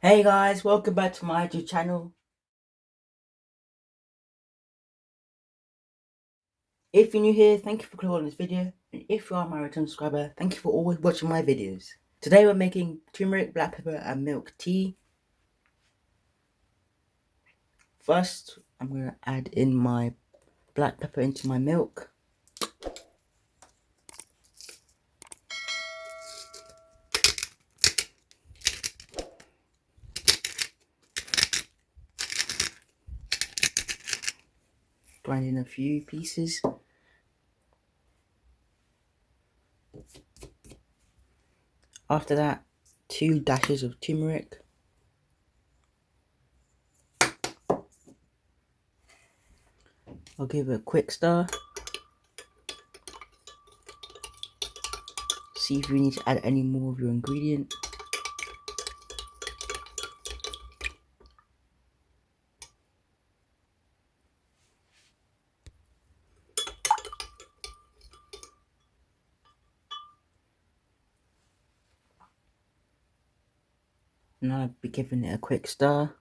Hey guys, welcome back to my YouTube channel. If you're new here, thank you for clicking on this video, and if you are my return subscriber, thank you for always watching my videos. Today we're making turmeric, black pepper and milk tea. First, I'm going to add in my black pepper into my milk. Grind in a few pieces. After that, 2 dashes of turmeric. I'll give it a quick stir. See if you need to add any more of your ingredient. Now I'll be giving it a quick stir.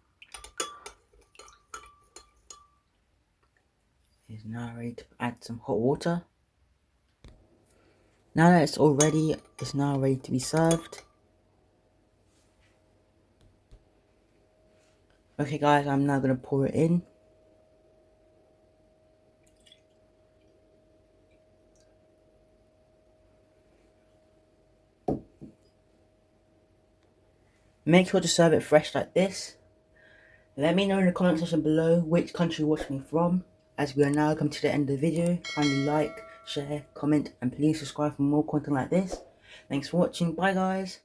It's now ready to add some hot water. Now that it's all ready, it's now ready to be served. Okay guys, I'm now going to pour it in. Make sure to serve it fresh like this. Let me know in the comment section below which country you're watching me from. As we are now come to the end of the video, kindly like, share, comment and please subscribe for more content like this. Thanks for watching, bye guys.